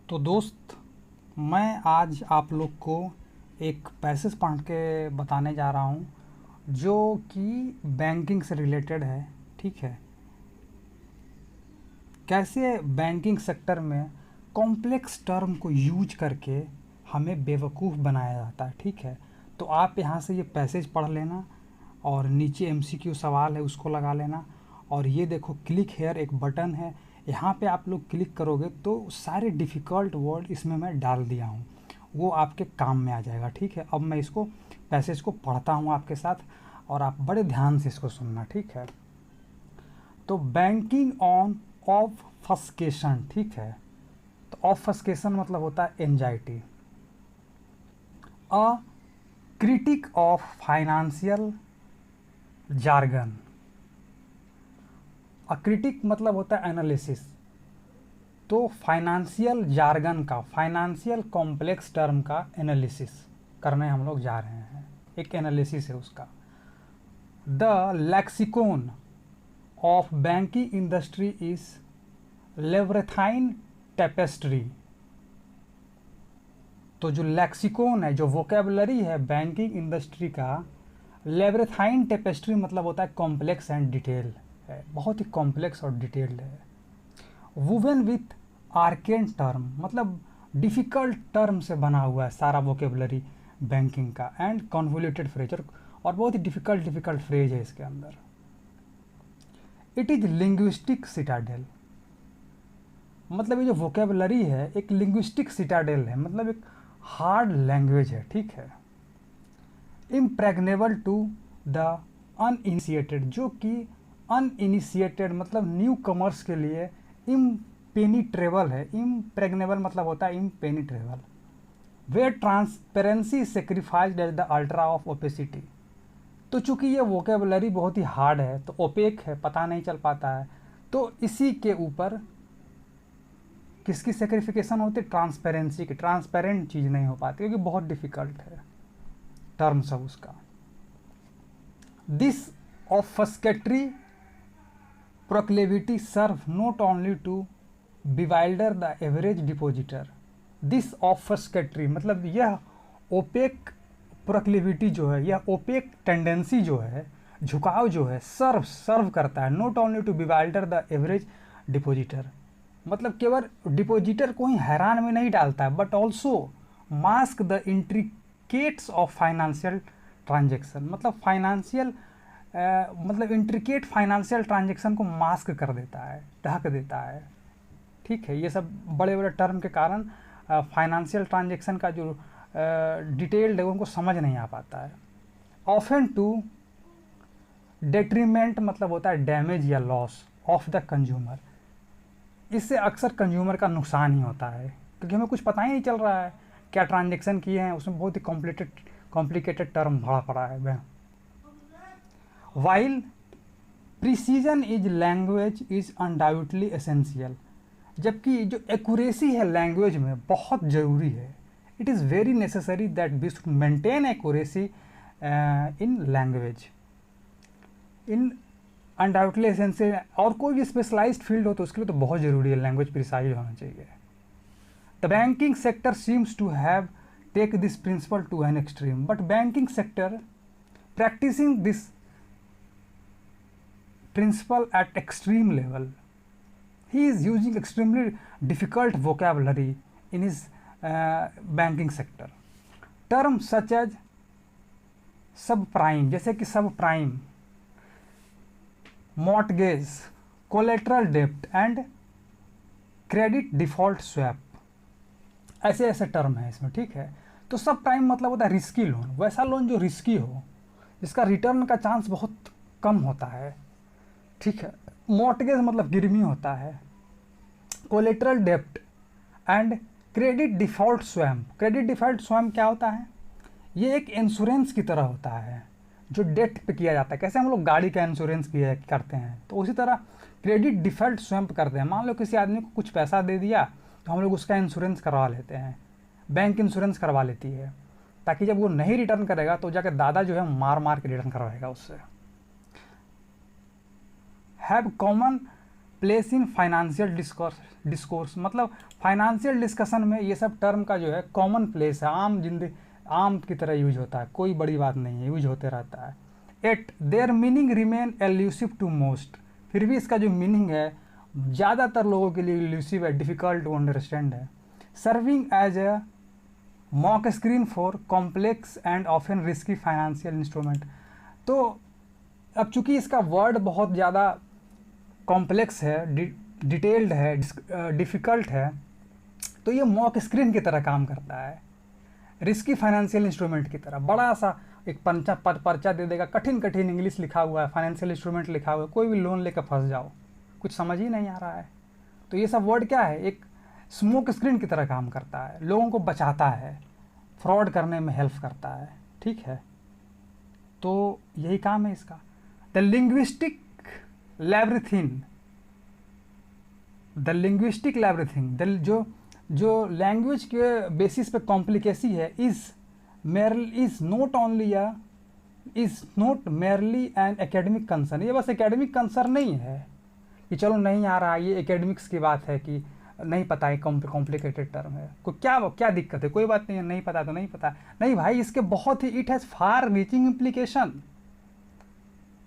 तो दोस्त, मैं आज आप लोग को एक पैसेज पढ़ के बताने जा रहा हूँ जो कि बैंकिंग से रिलेटेड है। ठीक है, कैसे बैंकिंग सेक्टर में कॉम्प्लेक्स टर्म को यूज करके हमें बेवकूफ़ बनाया जाता है। ठीक है, तो आप यहाँ से ये पैसेज पढ़ लेना और नीचे एमसीक्यू सवाल है उसको लगा लेना। और ये देखो, क्लिक हेयर एक बटन है, यहाँ पे आप लोग क्लिक करोगे तो सारे डिफ़िकल्ट वर्ड इसमें मैं डाल दिया हूँ, वो आपके काम में आ जाएगा। ठीक है, अब मैं इसको पैसेज को पढ़ता हूँ आपके साथ और आप बड़े ध्यान से इसको सुनना। ठीक है, तो बैंकिंग ऑन ऑफस्केशन। ठीक है, तो ऑफस्केशन मतलब होता है anxiety. A critic of financial jargon. A critic मतलब होता है एनालिसिस, तो फाइनेंशियल जार्गन का, फाइनेंशियल कॉम्प्लेक्स टर्म का एनालिसिस करने हम लोग जा रहे हैं। एक एनालिसिस है उसका। The lexicon of banking industry is labyrinthine tapestry. तो जो लेक्सिकोन है, जो वोकेबलरी है बैंकिंग इंडस्ट्री का, लेवरेथाइन टेपेस्ट्री मतलब होता है कॉम्प्लेक्स एंड डिटेल है, बहुत ही कॉम्प्लेक्स और डिटेल्ड है। वुवन विथ आर्केन टर्म मतलब डिफ़िकल्ट टर्म से बना हुआ है सारा वोकेबलरी बैंकिंग का, एंड कॉन्वोल्यूटेड फ्रेज, और बहुत ही डिफ़िकल्ट फ्रेज है इसके अंदर। इट इज़ लिंग्विस्टिक सिटाडेल, मतलब ये जो वोकेबलरी है एक लिंग्विस्टिक सिटाडेल है, मतलब एक हार्ड लैंग्वेज है। ठीक है, इम्प्रेग्नेबल टू द अनइनिशिएटेड, जो कि अनइनिशिएटेड मतलब न्यू कमर्स के लिए इम्पेनिट्रेबल है। इम्प्रेग्नेबल मतलब होता है impenetrable. Way transparency sacrificed at the ultra of opacity. तो चूंकि ये वोकेबलरी बहुत ही हार्ड है, तो ओपेक है, पता नहीं चल पाता है, तो इसी के ऊपर किसकी सेक्रिफिकेशन होती है? ट्रांसपेरेंसी की। ट्रांसपेरेंट चीज़ नहीं हो पाती क्योंकि बहुत डिफ़िकल्ट है टर्म सब उसका। This obfuscatory proclivity serve not only to bewilder the average depositor. This obfuscatory मतलब यह ओपेक प्रोक्लिविटी जो है, यह ओपेक टेंडेंसी जो है, झुकाव जो है, सर्व करता है not only to bewilder the average depositor, मतलब केवल डिपोजिटर को ही हैरान में नहीं डालता है, but also mask the intricates of financial transaction, मतलब फाइनेंशियल मतलब इंट्रिकेट फाइनेंशियल ट्रांजेक्शन को मास्क कर देता है, ढक देता है। ठीक है, ये सब बड़े बड़े टर्म के कारण फाइनेंशियल ट्रांजेक्शन का जो डिटेल्ड है उनको समझ नहीं आ पाता है। ऑफन टू डेट्रीमेंट मतलब होता है डैमेज या लॉस ऑफ द कंज्यूमर, इससे अक्सर कंज्यूमर का नुकसान ही होता है क्योंकि हमें कुछ पता ही नहीं चल रहा है क्या ट्रांजेक्शन किए हैं, उसमें बहुत ही कॉम्प्लिकेटेड टर्म भरा पड़ा है। While precision is language is undoubtedly essential, जबकि जो एक्यूरेसी है लैंग्वेज में बहुत ज़रूरी है। It is very necessary that we should maintain accuracy in language, in undoubtedly essential. और कोई भी स्पेशलाइज्ड फील्ड हो तो उसके लिए तो बहुत ज़रूरी है लैंग्वेज प्रिसाइज होना चाहिए। The banking sector seems to have take this principle to an extreme, but banking sector practicing this principle at extreme level. He is using extremely difficult vocabulary in his banking sector. Terms such as subprime, जैसे कि subprime, mortgage, collateral debt and credit default swap, ऐसे ऐसे term है इसमें। ठीक है, तो सब प्राइम मतलब होता है रिस्की लोन, वैसा लोन जो रिस्की हो, जिसका रिटर्न का चांस बहुत कम होता है। ठीक है, मॉर्टगेज मतलब गिरवी होता है, कोलेटरल डेप्ट and credit default swap. Credit default swap क्या होता है? ये एक इंश्योरेंस की तरह होता है जो डेट पे किया जाता है। कैसे हम लोग गाड़ी का इंश्योरेंस किया करते हैं, तो उसी तरह क्रेडिट डिफ़ॉल्ट स्वैप करते हैं। मान लो किसी आदमी को कुछ पैसा दे दिया तो हम लोग उसका इंश्योरेंस करवा लेते हैं, बैंक इंश्योरेंस करवा लेती है, ताकि जब वो नहीं रिटर्न करेगा तो जाकर दादा जो है मार के रिटर्न करवाएगा उससे। Have common place in financial discourse मतलब फाइनेंशियल डिस्कशन में ये सब टर्म का जो है कॉमन प्लेस है, आम की तरह यूज होता है, कोई बड़ी बात नहीं है, यूज होते रहता है। At their meaning remain elusive to most, फिर भी इसका जो मीनिंग है ज़्यादातर लोगों के लिए एल्यूसिव है, डिफ़िकल्ट टू अंडरस्टैंड है। Serving as a mock screen for complex and often risky financial instrument. तो अब चूंकि इसका वर्ड बहुत ज़्यादा कॉम्प्लेक्स है, डिटेल्ड है, डिफ़िकल्ट है, तो ये मॉक स्क्रीन की तरह काम करता है, रिस्की फाइनेंशियल इंस्ट्रूमेंट की तरह। बड़ा सा एक पर्चा दे देगा, कठिन कठिन इंग्लिश लिखा हुआ है, फाइनेंशियल इंस्ट्रूमेंट लिखा हुआ है, कोई भी लोन लेकर फंस जाओ, कुछ समझ ही नहीं आ रहा है। तो ये सब वर्ड क्या है, एक स्मोक स्क्रीन की तरह काम करता है, लोगों को बचाता है, फ्रॉड करने में हेल्प करता है, ठीक है। तो यही काम है इसका। द लिंग्विस्टिक लैब्रिथिन, द लिंग्विस्टिक लैब्रिथिन, जो लैंग्वेज के बेसिस पे कॉम्प्लिकेसी है, is not merely an academic concern. ये बस एकेडमिक कंसर्न नहीं है कि चलो नहीं आ रहा, ये एकेडमिक्स की बात है कि नहीं पता है, कॉम्प्लिकेटेड टर्म है, को क्या दिक्कत है, कोई बात नहीं है, नहीं पता तो नहीं पता। नहीं भाई, इसके बहुत ही it has far reaching implication,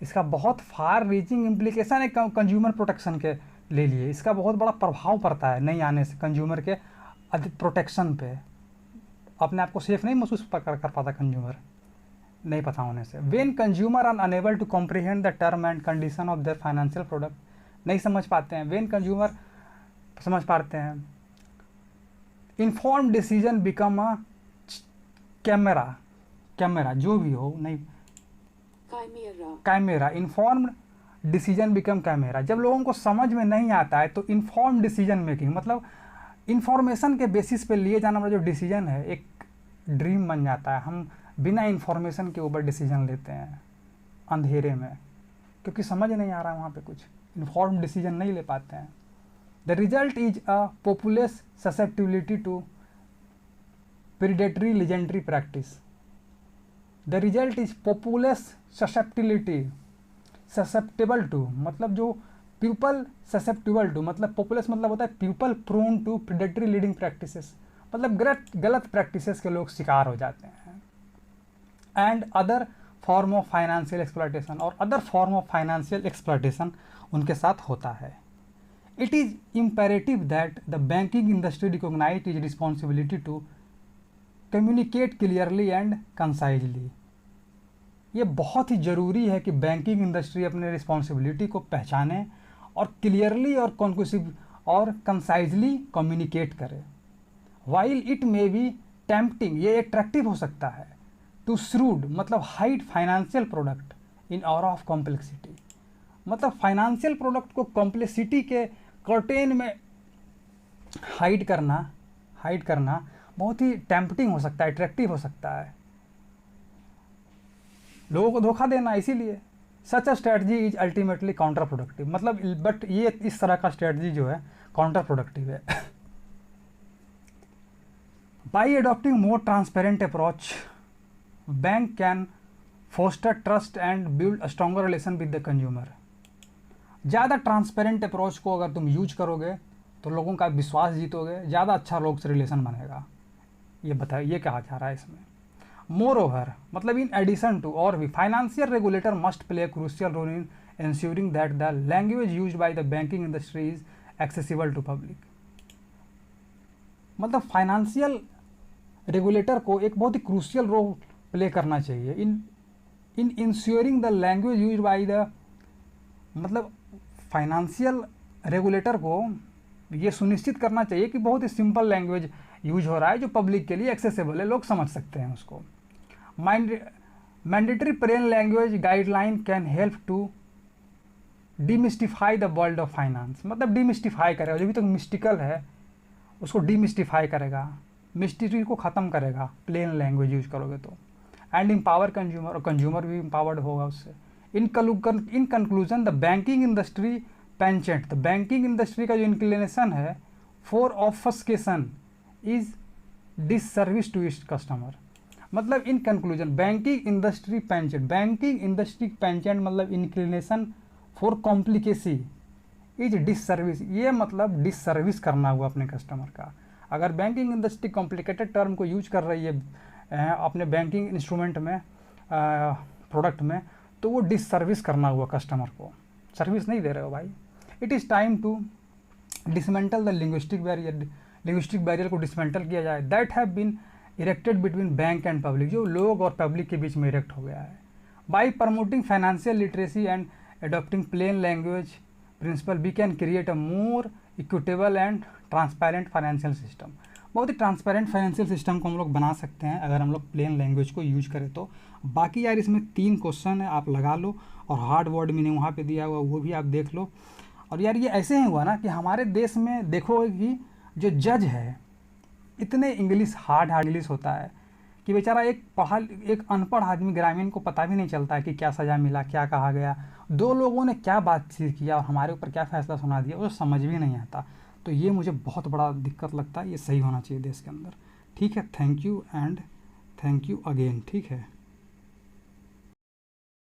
इसका बहुत फार रीचिंग इम्प्लीकेशन है कंज्यूमर प्रोटेक्शन के लिए इसका बहुत बड़ा प्रभाव पड़ता है नहीं आने से कंज्यूमर के प्रोटेक्शन पे। अपने आप को सेफ नहीं महसूस कर पाता कंज्यूमर नहीं पता होने से। When consumer are unable to comprehend the term and condition of their financial product, नहीं समझ पाते हैं, वेन कंज्यूमर समझ पाते हैं, inform decision become a camera जो भी हो, नहीं camera, informed decision become camera. जब लोगों को समझ में नहीं आता है तो इन्फॉर्म डिसीजन मेकिंग मतलब इंफॉर्मेशन के बेसिस पे लिए जाने वाला जो डिसीजन है एक ड्रीम बन जाता है। हम बिना इंफॉर्मेशन के ऊपर डिसीजन लेते हैं अंधेरे में, क्योंकि समझ नहीं आ रहा वहाँ पे कुछ, इन्फॉर्म डिसीजन नहीं ले पाते हैं। The result is a populace susceptibility to predatory legendary practice. The result is populace susceptible to मतलब जो पीपल ससेप्टेबल टू मतलब पॉपुलस मतलब होता है people prone to predatory leading practices, मतलब गलत प्रैक्टिसेस के लोग शिकार हो जाते हैं। And other form of financial exploitation, और other form of financial exploitation उनके साथ होता है। It is imperative that the banking industry recognize is responsibility to communicate clearly and concisely. ये बहुत ही ज़रूरी है कि बैंकिंग इंडस्ट्री अपने रिस्पॉन्सिबिलिटी को पहचाने और क्लियरली और कॉन्क्लूसिव और कंसाइजली कम्युनिकेट करे। While it may be tempting, ये अट्रैक्टिव हो सकता है, टू श्रूड मतलब hide financial product in aura of complexity, मतलब फाइनेंशियल प्रोडक्ट को कॉम्प्लेक्सिटी के कर्टेन में हाइड करना बहुत ही टेम्पटिंग हो सकता है, अट्रैक्टिव हो सकता है, लोगों को धोखा देना। इसीलिए such a strategy is ultimately counter productive, मतलब बट ये इस तरह का स्ट्रेटजी जो है काउंटर प्रोडक्टिव है। By adopting more transparent approach bank can foster trust and build a stronger relation with the consumer. ज़्यादा ट्रांसपेरेंट अप्रोच को अगर तुम यूज करोगे तो लोगों का विश्वास जीतोगे, ज़्यादा अच्छा लोग से रिलेशन बनेगा। ये बताइए ये कहा जा रहा है इसमें। मोर ओवर मतलब इन एडिशन टू, और भी financial regulator must play a crucial role in ensuring that the language used by the banking industry is accessible to public। मतलब फाइनेंशियल रेगुलेटर को एक बहुत ही क्रूशियल रोल प्ले करना चाहिए in ensuring the language use by the, मतलब financial regulator को ये सुनिश्चित करना चाहिए कि बहुत ही सिंपल लैंग्वेज यूज हो रहा है जो पब्लिक के लिए एक्सेसिबल है, लोग समझ सकते हैं उसको। Mandatory plain language guideline can help to demystify the world of finance, मतलब डीमिस्टिफाई करेगा, जो भी तक मिस्टिकल है उसको डीमिस्टिफाई करेगा, मिस्ट्री को ख़त्म करेगा प्लेन लैंग्वेज यूज करोगे तो। एंड एम्पावर कंज्यूमर, और कंज्यूमर भी एम्पावर्ड होगा उससे। In conclusion the banking industry penchant, the banking industry का जो इंक्लिनेशन है for obfuscation is disservice to its customer, मतलब in conclusion banking industry penchant, banking industry penchant मतलब inclination for complicacy is disservice, ये मतलब disservice करना हुआ अपने कस्टमर का। अगर बैंकिंग इंडस्ट्री कॉम्प्लिकेटेड टर्म को यूज कर रही है अपने बैंकिंग इंस्ट्रूमेंट में, प्रोडक्ट में, तो वो डिससर्विस करना हुआ कस्टमर को, सर्विस नहीं दे रहे हो भाई। It is time to dismantle the linguistic barrier को डिसमेंटल किया जाए that have been erected between bank and public, जो लोग और पब्लिक के बीच में इरेक्ट हो गया है। By promoting financial literacy and adopting plain language principle we can create a more equitable and transparent financial system। बहुत ही ट्रांसपेरेंट फाइनेंशियल सिस्टम को हम लोग बना सकते हैं अगर हम लोग प्लेन लैंग्वेज को यूज करें तो। बाकी यार इसमें 3 क्वेश्चन है, आप लगा लो, और हार्ड वर्ड मीनिंग वहाँ पे दिया हुआ वो भी आप देख लो। और यार ये ऐसे ही हुआ ना कि हमारे देश में देखो कि जो जज है इतने इंग्लिश हार्ड इंग्लिश होता है कि बेचारा एक अनपढ़ आदमी ग्रामीण को पता भी नहीं चलता है कि क्या सज़ा मिला, क्या कहा गया, 2 लोगों ने क्या बातचीत किया और हमारे ऊपर क्या फैसला सुना दिया, वो समझ भी नहीं आता। तो ये मुझे बहुत बड़ा दिक्कत लगता है, ये सही होना चाहिए देश के अंदर। ठीक है, thank you and thank you again. ठीक है।